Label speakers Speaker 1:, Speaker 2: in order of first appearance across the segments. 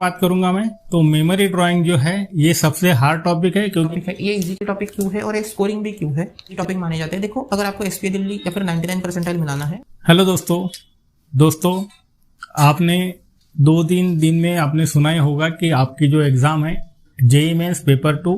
Speaker 1: बात करूंगा मैं तो मेमोरी ड्राइंग जो है ये सबसे हार्ड टॉपिक है क्योंकि
Speaker 2: ये इजी टॉपिक क्यों है और ये स्कोरिंग भी क्यों है, ये टॉपिक माने जाते हैं। देखो, अगर आपको एसपीए दिल्ली या फिर 99 परसेंटाइल मिलाना है।
Speaker 1: हेलो दोस्तों आपने 2-3 दिन में आपने सुना ही होगा कि आपकी जो एग्ज़ाम है जेईई मेंस पेपर 2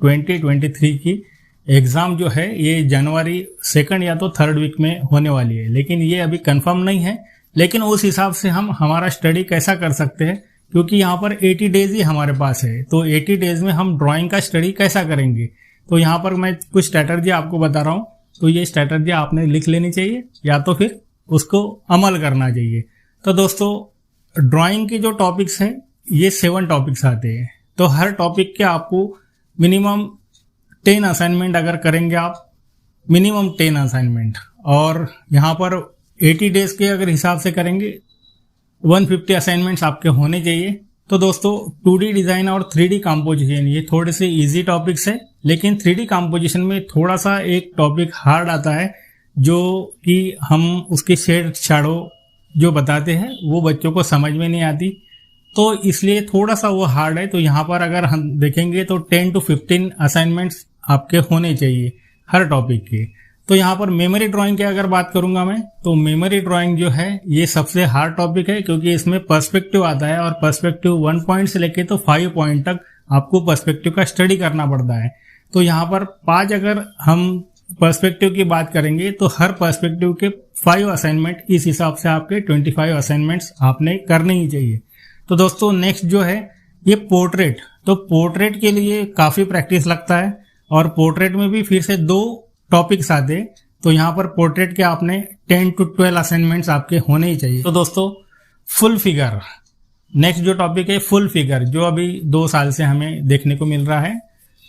Speaker 1: 2023 की एग्ज़ाम जो है ये जनवरी 2 या तो 3 वीक में होने वाली है, लेकिन ये अभी कंफर्म नहीं है। लेकिन उस हिसाब से हम हमारा स्टडी कैसा कर सकते हैं, क्योंकि यहाँ पर 80 डेज ही हमारे पास है, तो 80 डेज में हम ड्राइंग का स्टडी कैसा करेंगे। तो यहाँ पर मैं कुछ स्ट्रैटेजी आपको बता रहा हूँ, तो ये स्ट्रैटेजी आपने लिख लेनी चाहिए या तो फिर उसको अमल करना चाहिए। तो दोस्तों ड्राइंग के जो टॉपिक्स हैं ये 7 टॉपिक्स आते हैं, तो हर टॉपिक के आपको मिनिमम 10 असाइनमेंट अगर करेंगे आप, मिनिमम 10 असाइनमेंट, और यहाँ पर 80 डेज के अगर हिसाब से करेंगे 150 असाइनमेंट्स आपके होने चाहिए। तो दोस्तों 2D डिज़ाइन और 3D कंपोजिशन ये थोड़े से इजी टॉपिक्स है, लेकिन 3D कंपोजिशन में थोड़ा सा एक टॉपिक हार्ड आता है, जो कि हम उसकी शेड शैडो जो बताते हैं वो बच्चों को समझ में नहीं आती, तो इसलिए थोड़ा सा वो हार्ड है। तो यहाँ पर अगर हम देखेंगे तो 10 to 15 असाइनमेंट्स आपके होने चाहिए हर टॉपिक के। तो यहाँ पर मेमोरी ड्राइंग की अगर बात करूंगा मैं, तो मेमोरी ड्राइंग जो है ये सबसे हार्ड टॉपिक है, क्योंकि इसमें पर्सपेक्टिव आता है और पर्सपेक्टिव 1 पॉइंट से लेके तो 5 पॉइंट तक आपको पर्सपेक्टिव का स्टडी करना पड़ता है। तो यहाँ पर 5 अगर हम पर्सपेक्टिव की बात करेंगे तो हर पर्सपेक्टिव के 5 असाइनमेंट, इस हिसाब से आपके 25 असाइनमेंट्स आपने करने ही चाहिए। तो दोस्तों नेक्स्ट जो है ये पोर्ट्रेट, तो पोर्ट्रेट के लिए काफ़ी प्रैक्टिस लगता है, और पोर्ट्रेट में भी फिर से 2 टॉपिक्स आते। तो यहाँ पर पोर्ट्रेट के आपने 10 to 12 असाइनमेंट्स आपके होने ही चाहिए। तो दोस्तों फुल फिगर, नेक्स्ट जो टॉपिक है फुल फिगर, जो अभी 2 साल से हमें देखने को मिल रहा है,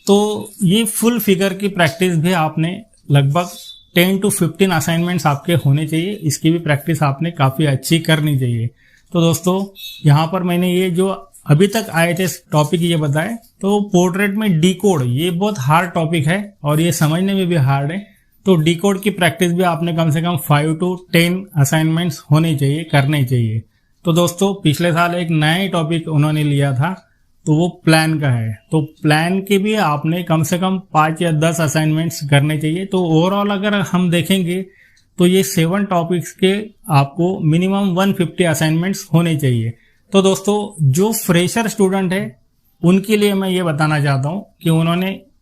Speaker 1: तो ये फुल फिगर की प्रैक्टिस भी आपने लगभग 10 to 15 असाइनमेंट्स आपके होने चाहिए। इसकी भी प्रैक्टिस आपने काफ़ी अच्छी करनी चाहिए। तो दोस्तों यहाँ पर मैंने ये जो अभी तक आए थे टॉपिक ये बताए, तो पोर्ट्रेट में डीकोड ये बहुत हार्ड टॉपिक है और ये समझने में भी हार्ड है। तो डीकोड की प्रैक्टिस भी आपने कम से कम 5 to 10 असाइनमेंट्स होने चाहिए, करने चाहिए। तो दोस्तों पिछले साल एक नया टॉपिक उन्होंने लिया था, तो वो प्लान का है, तो प्लान के भी आपने कम से कम 5 या 10 असाइनमेंट्स करने चाहिए। तो ओवरऑल अगर हम देखेंगे तो ये 7 टॉपिक्स के आपको मिनिमम 150 असाइनमेंट्स होने चाहिए। तो दोस्तों जो फ्रेशर स्टूडेंट है उनके लिए मैं ये बताना चाहता हूँ कि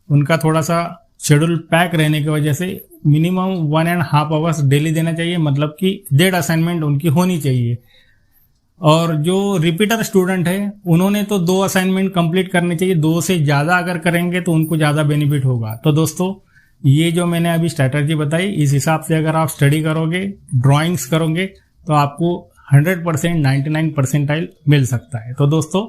Speaker 1: उनका थोड़ा सा शेड्यूल पैक रहने की वजह से मिनिमम 1.5 आवर्स डेली देना चाहिए, मतलब कि 1.5 असाइनमेंट उनकी होनी चाहिए। और जो रिपीटर स्टूडेंट है उन्होंने तो 2 असाइनमेंट कंप्लीट करने चाहिए, 2 से ज़्यादा अगर करेंगे तो उनको ज़्यादा बेनिफिट होगा। तो दोस्तों ये जो मैंने अभी स्ट्रैटेजी बताई, इस हिसाब से अगर आप स्टडी करोगे, ड्राइंग्स करोगे, तो आपको 100% 99 परसेंटाइल मिल सकता है। तो दोस्तों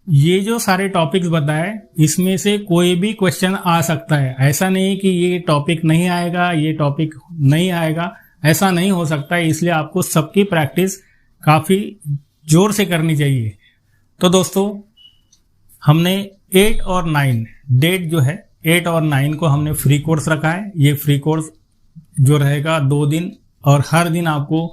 Speaker 1: ये जो सारे टॉपिक्स बताए, इसमें से कोई भी क्वेश्चन आ सकता है। ऐसा नहीं कि ये टॉपिक नहीं आएगा, ये टॉपिक नहीं आएगा, ऐसा नहीं हो सकता है। इसलिए आपको सबकी प्रैक्टिस काफ़ी जोर से करनी चाहिए। तो दोस्तों हमने 8 और 9 डेट जो है 8 और 9 को हमने फ्री कोर्स रखा है। ये फ्री कोर्स जो रहेगा 2 दिन, और हर दिन आपको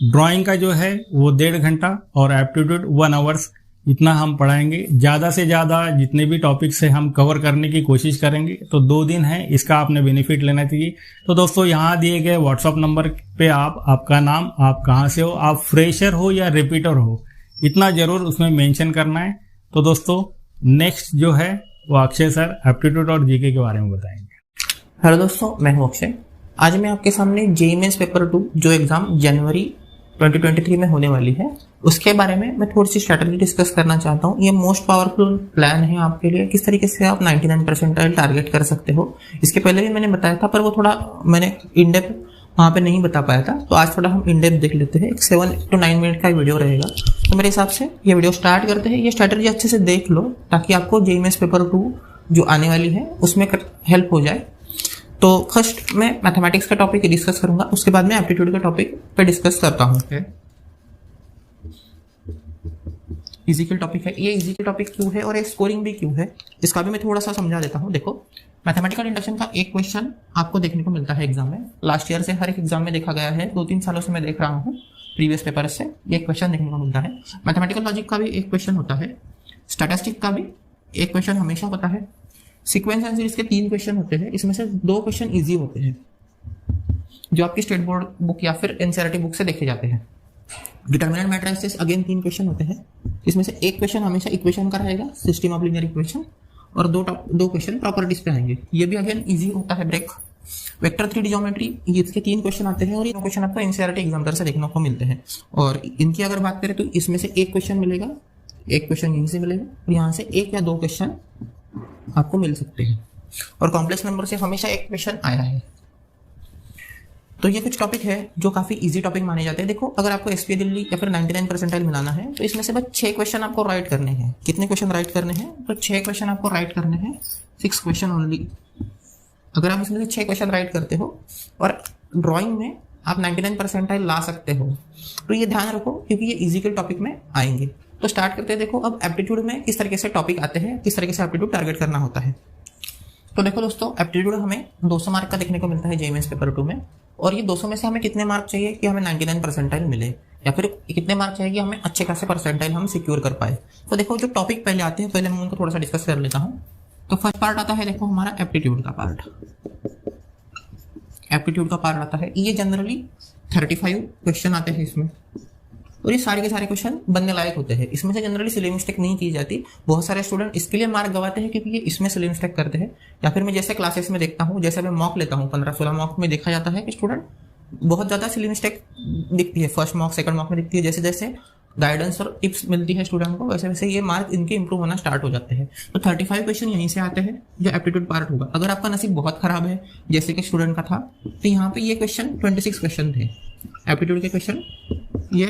Speaker 1: ड्राइंग का जो है वो 1.5 घंटा और एप्टीट्यूड 1 आवर्स, इतना हम पढ़ाएंगे। ज़्यादा से ज़्यादा जितने भी टॉपिक्स है हम कवर करने की कोशिश करेंगे। तो 2 दिन है, इसका आपने बेनिफिट लेना चाहिए। तो दोस्तों यहाँ दिए गए व्हाट्सअप नंबर पे आपका नाम, आप कहाँ से हो, आप फ्रेशर हो या रिपीटर हो, इतना ज़रूर उसमें मेंशन करना है। तो दोस्तों नेक्स्ट जो है वो अक्षय सर एप्टीट्यूड और जीके के बारे में बताएंगे।
Speaker 2: हेलो दोस्तों, मैं हूँ अक्षय। आज मैं आपके सामने जेईई मेंस पेपर 2 जो एग्ज़ाम जनवरी 2023 में होने वाली है, उसके बारे में मैं थोड़ी सी स्ट्रैटेजी डिस्कस करना चाहता हूँ। ये मोस्ट पावरफुल प्लान है आपके लिए, किस तरीके से आप 99 परसेंटाइल टारगेट कर सकते हो। इसके पहले भी मैंने बताया था, पर वो थोड़ा मैंने इन डेप्थ वहाँ पे नहीं बता पाया था, तो आज थोड़ा हम इन डेप्थ देख लेते हैं। एक 7 to 9 मिनट का वीडियो रहेगा, तो मेरे हिसाब से ये वीडियो स्टार्ट करते हैं। ये स्ट्रैटेजी अच्छे से देख लो, ताकि आपको जेईई मेंस पेपर 2 जो आने वाली है उसमें हेल्प हो जाए। तो फर्स्ट मैं मैथमेटिक्स का टॉपिक डिस्कस करूंगा, उसके बाद मैं एप्टीट्यूड का टॉपिक पे डिस्कस करता हूँ। इजिकल टॉपिक है, ये इजिकल टॉपिक क्यों है और ये स्कोरिंग भी क्यों है, इसका भी मैं थोड़ा सा समझा देता हूँ। देखो, मैथमेटिकल इंडक्शन का एक क्वेश्चन आपको देखने को मिलता है एग्जाम में। लास्ट ईयर से हर एक एग्जाम में देखा गया है, 2-3 सालों से मैं देख रहा हूँ प्रीवियस पेपर से ये क्वेश्चन देखने को मिलता है। मैथमेटिकल लॉजिक का भी एक क्वेश्चन होता है स्टैटिस्टिक का भी एक क्वेश्चन हमेशा होता है। सीक्वेंस एंड सीरीज के 3 क्वेश्चन होते हैं, इसमें से 2 क्वेश्चन इजी होते हैं जो आपकी स्टेट बोर्ड बुक या फिर एनसीईआरटी बुक से देखे जाते हैं। डिटर्मिनेंट मैट्रिसेस अगेन 3 क्वेश्चन होते हैं, इसमें से एक क्वेश्चन हमेशा इक्वेशन का रहेगा, सिस्टम ऑफ लीनियर इक्वेशन, और दो क्वेश्चन प्रॉपर्टीज पे आएंगे। ये भी अगेन इजी होता है ब्रेक। वेक्टर 3D ज्योमेट्री, ये इसके 3 क्वेश्चन आते हैं और ये क्वेश्चन आपको एनसीईआरटी एग्जामिनर से देखने को मिलते हैं। और इनकी अगर बात करें तो इसमें से एक क्वेश्चन मिलेगा, एक क्वेश्चन यहीं से मिलेगा और यहाँ से 1 या 2 क्वेश्चन आपको मिल सकते हैं। और कॉम्प्लेक्स नंबर से हमेशा एक क्वेश्चन आया है। तो ये कुछ टॉपिक है जो काफी इजी टॉपिक माने जाते हैं। देखो, अगर आपको एसपीए दिल्ली या फिर 99 परसेंटाइल मिलाना है तो इसमें से बस 6 क्वेश्चन आपको राइट करने हैं। कितने क्वेश्चन राइट करने हैं? तो 6 क्वेश्चन आपको राइट करने हैं, 6 क्वेश्चन ओनली। अगर आप इसमें से 6 क्वेश्चन राइट करते हो और ड्राइंग में आप 99 परसेंटाइल ला सकते हो तो ये ध्यान रखो, क्योंकि ये इजी के टॉपिक में आएंगे। तो स्टार्ट करते हैं। देखो, अब एप्टीट्यूड में किस तरीके से टॉपिक आते हैं, किस तरीके से एप्टीट्यूड टारगेट करना होता है। तो देखो दोस्तों, एप्टीट्यूड हमें 200 मार्क का देखने को मिलता है जेईई पेपर 2 में। और ये 200 में से हमें कितने मार्क चाहिए कि हमें 99 परसेंटाइल मिले, या फिर कितने मार्क चाहिए कि हमें अच्छे खासे परसेंटाइल हम सिक्योर कर पाए। तो देखो, जो टॉपिक पहले आते हैं, पहले मैं उनको थोड़ा सा डिस्कस कर लेता हूँ। तो फर्स्ट पार्ट आता है, देखो हमारा एप्टीट्यूड का पार्ट। एप्टीट्यूड का पार्ट आता है, ये जनरली 35 क्वेश्चन आते हैं इसमें, और ये सारे के सारे क्वेश्चन बनने लायक होते हैं। इसमें से जनरली सिली मिस्टेक नहीं की जाती। बहुत सारे स्टूडेंट इसके लिए मार्क गवाते हैं क्योंकि ये इसमें सिली मिस्टेक करते हैं, या फिर मैं जैसे क्लासेस में देखता हूँ, जैसे मैं मॉक लेता हूँ 15-16 मॉक में देखा जाता है कि स्टूडेंट बहुत ज्यादा सिली मिस्टेक दिखती है। फर्स्ट मॉक, सेकंड मॉक में दिखती है। जैसे जैसे गाइडेंस और टिप्स मिलती है स्टूडेंट को, वैसे वैसे ये मार्क इनके इंप्रूव होना स्टार्ट हो जाते हैं। तो 35 क्वेश्चन यहीं से आते हैं जो एप्टीट्यूड पार्ट होगा। अगर आपका नसीब बहुत खराब है, जैसे कि स्टूडेंट का था, तो यहाँ पे ये क्वेश्चन 26 क्वेश्चन थे एप्टीट्यूड के क्वेश्चन। ये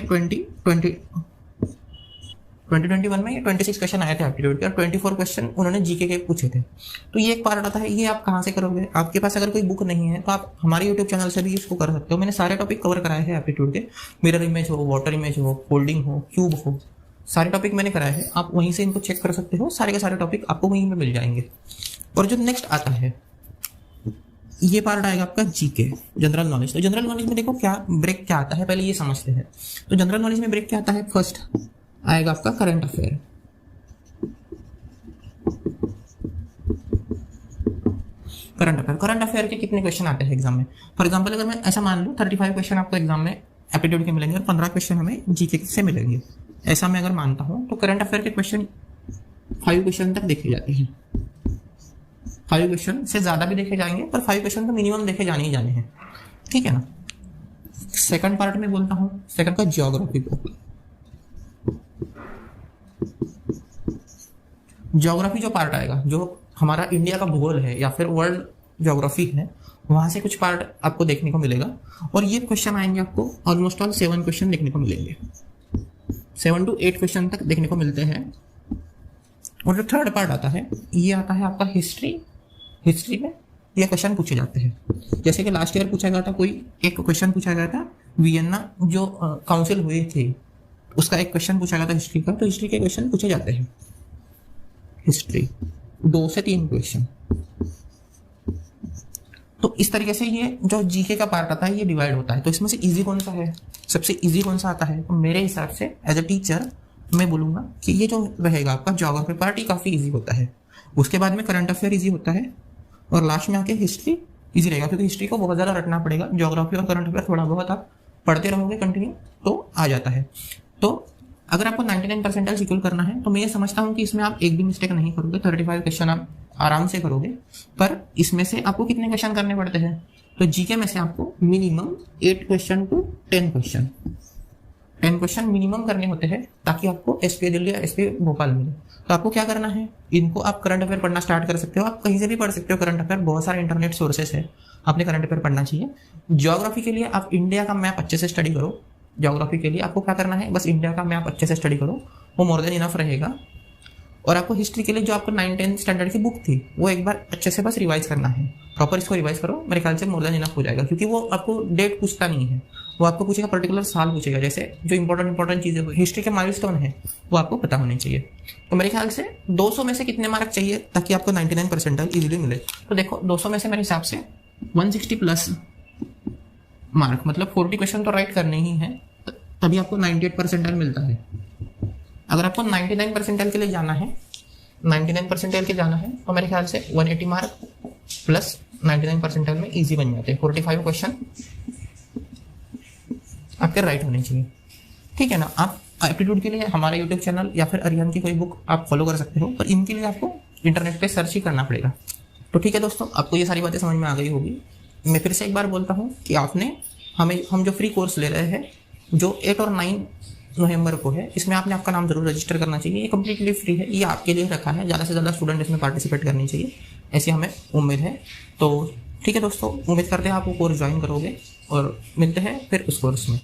Speaker 2: 2021 में ये 26 क्वेश्चन आए थे एप्टीट्यूड के, और 24 क्वेश्चन उन्होंने जीके के पूछे थे। तो ये एक पार्ट आता है। ये आप कहाँ से करोगे? आपके पास अगर कोई बुक नहीं है तो आप हमारे यूट्यूब चैनल से भी इसको कर सकते हो। मैंने सारे टॉपिक कवर कराए हैं एप्टीट्यूड के। मिरर इमेज हो, वाटर इमेज हो, फोल्डिंग हो, क्यूब हो, सारे टॉपिक मैंने कराए हैं। आप वहीं से इनको चेक कर सकते हो। सारे के सारे टॉपिक आपको वहीं पे मिल जाएंगे। और जो नेक्स्ट आता है, ये पार्ट आएगा आपका जीके, जनरल नॉलेज। तो जनरल नॉलेज में देखो क्या ब्रेक क्या आता है, पहले ये समझते हैं। तो जनरल नॉलेज में ब्रेक क्या आता है? फर्स्ट आएगा आपका करंट अफेयर। करंट अफेयर के कितने क्वेश्चन आते हैं एग्जाम में? फॉर एग्जांपल, अगर मैं ऐसा मान लूं 35 क्वेश्चन आपको एग्जाम में एप्टीट्यूड के मिलेंगे और 15 क्वेश्चन हमें जीके से मिलेंगे, ऐसा मैं अगर मानता हूं, तो करंट अफेयर के क्वेश्चन 5 क्वेश्चन तक देखे जाते हैं। 5 क्वेश्चन से ज्यादा भी देखे जाएंगे, पर 5 क्वेश्चन तो मिनिमम देखे जाने ही जाने हैं, ठीक है ना। सेकंड पार्ट में बोलता हूं, सेकंड का ज्योग्राफी को। ज्योग्राफी जो पार्ट आएगा, जो हमारा इंडिया का भूगोल है या फिर वर्ल्ड ज्योग्राफी है, वहां से कुछ पार्ट आपको देखने को मिलेगा। और ये क्वेश्चन आएंगे आपको ऑलमोस्ट ऑल 7 क्वेश्चन देखने को मिलेंगे। 7 to 8 क्वेश्चन तक देखने को मिलते हैं। और जो थर्ड पार्ट आता है, ये आता है आपका हिस्ट्री। हिस्ट्री में ये क्वेश्चन पूछे जाते हैं। जैसे कि लास्ट ईयर पूछा गया था, कोई एक क्वेश्चन पूछा गया था, वियना जो काउंसिल हुए थे, उसका एक क्वेश्चन पूछा गया था हिस्ट्री का। तो हिस्ट्री के क्वेश्चन पूछे जाते हैं। हिस्ट्री 2 से 3 क्वेश्चन। तो इस तरीके से ये जो जीके का पार्ट आता है ये डिवाइड होता है। तो इसमें से इजी कौन सा है, सबसे इजी कौन सा आता है? तो मेरे हिसाब से एज अ टीचर मैं बोलूंगा कि ये जो रहेगा आपका ज्योग्राफी पार्ट, ये काफी इजी होता है। उसके बाद में करंट अफेयर इजी होता है, और लास्ट में आके हिस्ट्री इजी रहेगा, क्योंकि हिस्ट्री को बहुत ज्यादा रटना पड़ेगा। ज्योग्राफी और करंट अफेयर थोड़ा बहुत आप पढ़ते रहोगे कंटिन्यू तो आ जाता है। तो अगर आपको 99 परसेंटाइल सिक्योर करना है, तो मैं ये समझता हूँ कि इसमें आप एक भी मिस्टेक नहीं करोगे। 35 क्वेश्चन आप आराम से करोगे। पर इसमें से आपको कितने क्वेश्चन करने पड़ते हैं? तो जीके में से आपको minimum 8 question to 10 question 10 question minimum करने होते हैं, ताकि आपको एसपीए दिल्ली या एसपीए भोपाल मिले। तो आपको क्या करना है, इनको आप करंट अफेयर पढ़ना स्टार्ट कर सकते हो। आप कहीं से भी पढ़ सकते हो करंट अफेयर, बहुत सारे इंटरनेट सोर्सेस है, आपने करंट अफेयर पढ़ना चाहिए। ज्योग्राफी के लिए आप इंडिया का मैप अच्छे से स्टडी करो। ज्योग्राफी के लिए आपको क्या करना है, बस इंडिया का मैप अच्छे से स्टडी करो, वो मोर देन इनफ रहेगा। और आपको हिस्ट्री के लिए जो आपको 9-10 स्टैंडर्ड की बुक थी, वो एक बार अच्छे से बस रिवाइज करना है। प्रॉपर इसको रिवाइज करो, मेरे ख्याल से मोर देन इनफ हो जाएगा। क्योंकि वो आपको डेट पूछता नहीं है, वो आपको पूछेगा पर्टिकुलर साल पूछेगा। जैसे जो इंपॉर्टेंट चीजें हिस्ट्री के माइलस्टोन है, वो आपको पता होने चाहिए। तो मेरे ख्याल से 200 में से कितने मार्क चाहिए ताकि आपको 99 परसेंटाइल इजीली मिले? तो देखो 200 में से मेरे हिसाब से 160 प्लस मार्क, मतलब 40 क्वेश्चन तो राइट करने ही है, तभी आपको 98 परसेंटाइल मिलता है। अगर आपको 99 परसेंटाइल के लिए जाना है, 99 परसेंटाइल के जाना है तो मेरे ख्याल से 180 मार्क प्लस 99 परसेंटाइल में इजी बन जाते हैं। 45 क्वेश्चन आपके राइट होने चाहिए, ठीक है ना। आप एप्टीट्यूड के लिए हमारा यूट्यूब चैनल या फिर अरिहंत की कोई बुक आप फॉलो कर सकते हो, पर इनके लिए आपको इंटरनेट पे सर्च ही करना पड़ेगा। तो ठीक है दोस्तों, आपको ये सारी बातें समझ में आ गई होगी। मैं फिर से एक बार बोलता हूँ कि आपने हम जो फ्री कोर्स ले रहे हैं जो 8 और 9 नवंबर को है, इसमें आपने आपका नाम जरूर रजिस्टर करना चाहिए। ये कम्प्लीटली फ्री है, ये आपके लिए रखा है, ज़्यादा से ज़्यादा स्टूडेंट इसमें पार्टिसिपेट करनी चाहिए, ऐसी हमें उम्मीद है। तो ठीक है दोस्तों, उम्मीद करते हैं आप वो कोर्स ज्वाइन करोगे और मिलते हैं फिर उस कोर्स में।